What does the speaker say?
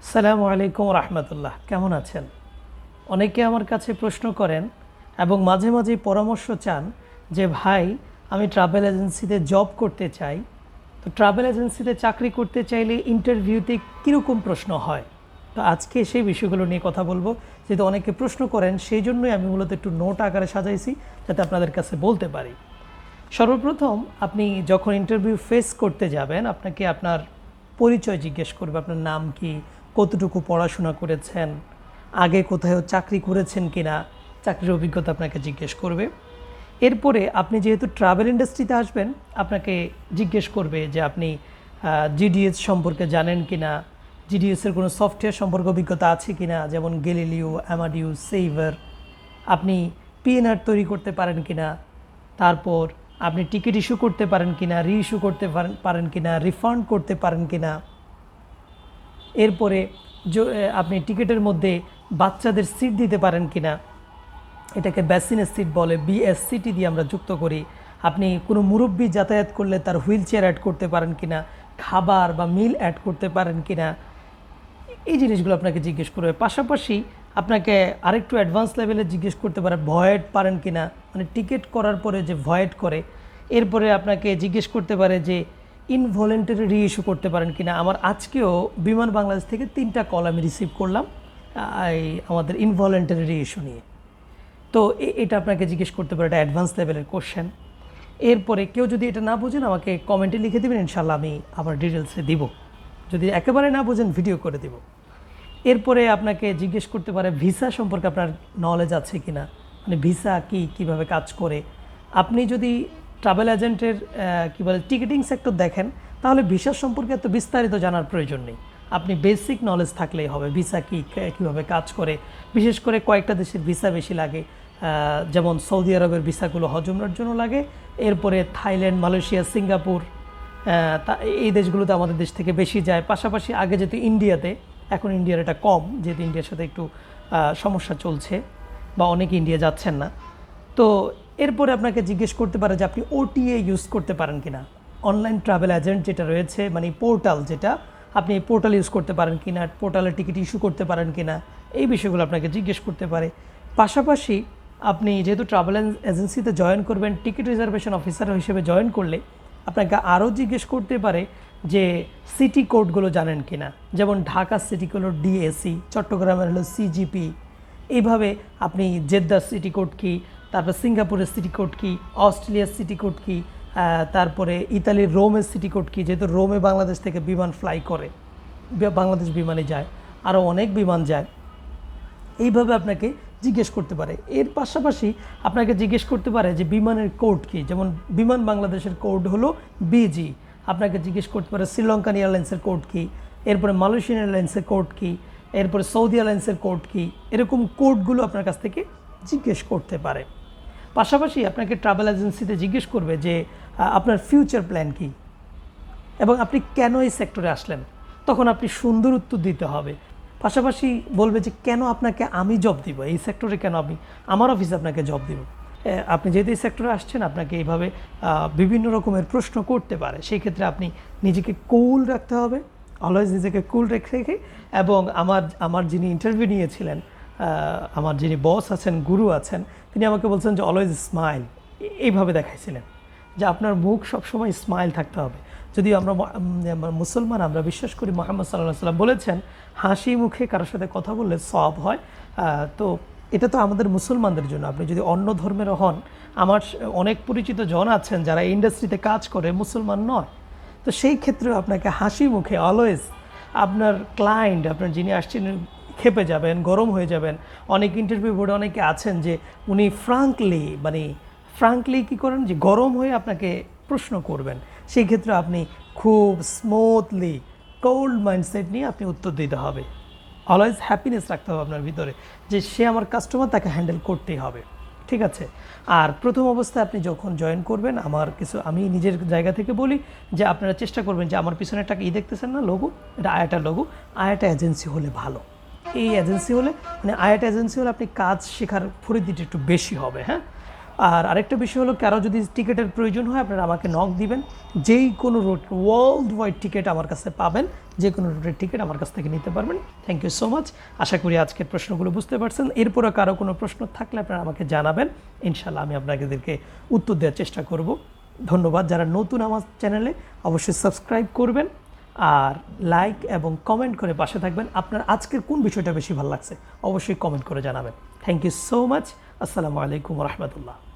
আসসালামু আলাইকুম রহমতুল্লাহ, কেমন আছেন? অনেকে আমার কাছে প্রশ্ন করেন এবং মাঝে মাঝে পরামর্শ চান যে ভাই, আমি ট্রাভেল এজেন্সিতে জব করতে চাই। তো ট্রাভেল এজেন্সিতে চাকরি করতে চাইলে ইন্টারভিউতে কীরকম প্রশ্ন হয়? তো আজকে সেই বিষয়গুলো নিয়ে কথা বলবো, যেহেতু অনেকে প্রশ্ন করেন। সেই জন্যই আমি মূলত একটু নোট আকারে সাজাইছি, যাতে আপনাদের কাছে বলতে পারি। সর্বপ্রথম আপনি যখন ইন্টারভিউ ফেস করতে যাবেন, আপনাকে আপনার পরিচয় জিজ্ঞেস করবে। আপনার নাম কি, কতটুকু পড়াশোনা করেছেন, আগে কোথাও চাকরি করেছেন কিনা, চাকরির অভিজ্ঞতা আপনাকে জিজ্ঞেস করবে। এরপরে আপনি যেহেতু ট্রাভেল ইন্ডাস্ট্রিতে আসবেন, আপনাকে জিজ্ঞেস করবে যে আপনি জিডিএস সম্পর্কে জানেন কিনা, জিডিএসের কোনো সফটওয়্যার সম্পর্কে অভিজ্ঞতা আছে কিনা, যেমন গ্যালিলিও, অ্যামাডিউস, সেইভার। আপনি পিএনআর তৈরি করতে পারেন কিনা, তারপর আপনি টিকিট ইস্যু করতে পারেন কিনা, রিইস্যু করতে পারেন কিনা, রিফান্ড করতে পারেন কিনা। এরপরে আপনি টিকিটের মধ্যে বাচ্চাদের সিট দিতে পারেন কিনা, এটাকে বেসিনের সিট বলে, বিএসসিটি দিয়ে আমরা যুক্ত করি। আপনি কোনো মুরব্বি যাতায়াত করলে তার হুইল চেয়ার অ্যাড করতে পারেন কিনা, খাবার বা মিল অ্যাড করতে পারেন কিনা, এই জিনিসগুলো আপনাকে জিজ্ঞেস করবে। পাশাপাশি আপনাকে আরেকটু অ্যাডভান্স লেভেলে জিজ্ঞেস করতে পারে ভয়েড পারেন কিনা, মানে টিকিট করার পরে যে ভয়েড করে। এরপরে আপনাকে জিজ্ঞেস করতে পারে যে ইনভলেন্টারি রিইস্যু করতে পারেন কিনা। আমার আজকেও বিমান বাংলাদেশ থেকে 3টা কল আমি রিসিভ করলাম এই আমাদের ইনভলেন্টারি রিইস্যু নিয়ে। তো এটা আপনাকে জিজ্ঞেস করতে পারে, এটা অ্যাডভান্স লেভেলের কোশ্চেন। এরপরে কেউ যদি এটা না বোঝেন, আমাকে কমেন্টে লিখে দেবেন, ইনশাল্লাহ আমি আবার ডিটেলসে দিব। যদি একেবারে না বোঝেন, ভিডিও করে দিব। এরপরে আপনাকে জিজ্ঞেস করতে পারে ভিসা সম্পর্কে আপনার নলেজ আছে কি না, মানে ভিসা কি, কিভাবে কাজ করে। আপনি যদি ট্রাভেল এজেন্টের কী বলে টিকিটিং সেক্টর দেখেন, তাহলে ভিসা সম্পর্কে এত বিস্তারিত জানার প্রয়োজন নেই। আপনি বেসিক নলেজ থাকলেই হবে, ভিসা কি, কীভাবে কাজ করে। বিশেষ করে কয়েকটা দেশের ভিসা বেশি লাগে, যেমন সৌদি আরবের ভিসাগুলো হজ উমরার জন্য লাগে। এরপরে থাইল্যান্ড, মালয়েশিয়া, সিঙ্গাপুর, তা এই দেশগুলোতে আমাদের দেশ থেকে বেশি যায়। পাশাপাশি আগে যেহেতু ইন্ডিয়াতে, এখন ইন্ডিয়ার এটা কম, যেহেতু ইন্ডিয়ার সাথে একটু সমস্যা চলছে বা অনেকে ইন্ডিয়া যাচ্ছেন না। তো এরপরে আপনাকে জিজ্ঞেস করতে পারে যে আপনি ওটিএ ইউজ করতে পারেন কিনা, অনলাইন ট্রাভেল এজেন্ট যেটা রয়েছে, মানে পোর্টাল, যেটা আপনি পোর্টাল ইউজ করতে পারেন কিনা, পোর্টালে টিকিট ইস্যু করতে পারেন কিনা, এই বিষয়গুলো আপনাকে জিজ্ঞেস করতে পারে। পাশাপাশি আপনি যেহেতু ট্রাভেল এজেন্সিতে জয়েন করবেন, টিকিট রিজার্ভেশন অফিসার হিসেবে জয়েন করলে আপনাকে আরও জিজ্ঞেস করতে পারে যে সিটি কোডগুলো জানেন কিনা, যেমন ঢাকা সিটি কোড ডিএসি, চট্টগ্রামের হলো সিজিপি। এইভাবে আপনি জেদ্দার সিটি কোড কী, তারপর সিঙ্গাপুরের সিটি কোড কী, অস্ট্রেলিয়ার সিটি কোড কী, তারপরে ইতালির রোমের সিটি কোড কী, যেহেতু রোমে বাংলাদেশ থেকে বিমান ফ্লাই করে, বাংলাদেশ বিমানে যায়, আরও অনেক বিমান যায়। এইভাবে আপনাকে জিজ্ঞেস করতে পারে। এর পাশাপাশি আপনাকে জিজ্ঞেস করতে পারে যে বিমানের কোড কী, যেমন বিমান বাংলাদেশের কোড হলো বিজি। আপনাকে জিজ্ঞেস করতে পারে শ্রীলঙ্কান এয়ারলাইন্সের কোড কী, এরপরে মালয়েশিয়ান এয়ারলাইন্সের কোড কী, এরপরে সৌদি এয়ারলাইন্সের কোড কী। এরকম কোডগুলো আপনার কাছ থেকে জিজ্ঞেস করতে পারে। পাশাপাশি আপনাকে ট্রাভেল এজেন্সিতে জিজ্ঞেস করবে যে আপনার ফিউচার প্ল্যান কী এবং আপনি কেন এই সেক্টরে আসলেন। তখন আপনি সুন্দর উত্তর দিতে হবে। পাশাপাশি বলবে যে কেন আপনাকে আমি জব দিব, এই সেক্টরে কেন আমি, আমার অফিসে আপনাকে জব দিব। আপনি যেহেতু এই সেক্টরে আসছেন, আপনাকে এইভাবে বিভিন্ন রকমের প্রশ্ন করতে পারে। সেই ক্ষেত্রে আপনি নিজেকে কুল রাখতে হবে, অলওয়েজ নিজেকে কুল রেখে এবং আমার যিনি ইন্টারভিউ নিয়েছিলেন, আমার যিনি বস আছেন, গুরু আছেন, তিনি আমাকে বলছেন যে অলওয়েজ স্মাইল। এইভাবে দেখাইছিলেন যে আপনার মুখ সবসময় স্মাইল থাকতে হবে। যদি আমরা মুসলমান, আমরা বিশ্বাস করি মুহাম্মদ সাল্লাল্লাহু আলাইহি ওয়াসাল্লাম বলেছেন হাসি মুখে কারোর সাথে কথা বললে সওয়াব হয়। তো এটা তো আমাদের মুসলমানদের জন্য। আপনি যদি অন্য ধর্মের হন, আমার অনেক পরিচিত জন আছেন যারা ইন্ডাস্ট্রিতে কাজ করে, মুসলমান নয়। তো সেই ক্ষেত্রেও আপনাকে হাসি মুখে অলওয়েজ, আপনার ক্লায়েন্ট, আপনার যিনি আসছেন, খেপে যাবেন, গরম হয়ে যাবেন। অনেক ইন্টারভিউ বোর্ডে অনেকে আছেন যে উনি ফ্রাঙ্কলি কী করেন, যে গরম হয়ে আপনাকে প্রশ্ন করবেন। সেই ক্ষেত্রে আপনি খুব স্মুথলি, কোল্ড মাইন্ডসেট নিয়ে আপনি উত্তর দিতে হবে। অলওয়েজ হ্যাপিনেস রাখতে হবে আপনার ভিতরে, যে সে আমার কাস্টমার, তাকে হ্যান্ডেল করতেই হবে। ঠিক আছে? আর প্রথম অবস্থায় আপনি যখন জয়েন করবেন, আমি নিজের জায়গা থেকে বলি যে আপনারা চেষ্টা করবেন যে আমার পিছনে একটা দেখতেছেন না, লোগো, এটা আয়াটা লোগো। আয়াটা এজেন্সি হলে ভালো। এই এজেন্সি হলে, মানে আয়াটা এজেন্সি হলে আপনি কাজ শেখার পরিধিটা একটু বেশি হবে। হ্যাঁ, আর আরেকটা বিষয় হলো, কারো যদি টিকিটের প্রয়োজন হয় আপনারা আমাকে নক দিবেন, যেই কোনো রুট ওয়ার্ল্ড ওয়াইড টিকিট আমার কাছে পাবেন, যে কোনো রুটের টিকিট আমার কাছ থেকে নিতে পারবেন। Thank you so much. আশা করি আজকের প্রশ্নগুলো বুঝতে পারছেন। এরপরও কারো কোনো প্রশ্ন থাকলে আপনারা আমাকে জানাবেন, ইনশাল্লাহ আমি আপনাদেরকে উত্তর দেওয়ার চেষ্টা করব। ধন্যবাদ। যারা নতুন আমার চ্যানেলে অবশ্যই সাবস্ক্রাইব করবেন আর লাইক এবং কমেন্ট করে পাশে থাকবেন। আপনার আজকের কোন বিষয়টা বেশি ভালো লাগছে অবশ্যই কমেন্ট করে জানাবেন। Thank you so much. আসসালামু আলাইকুম রহমতুল্লাহ।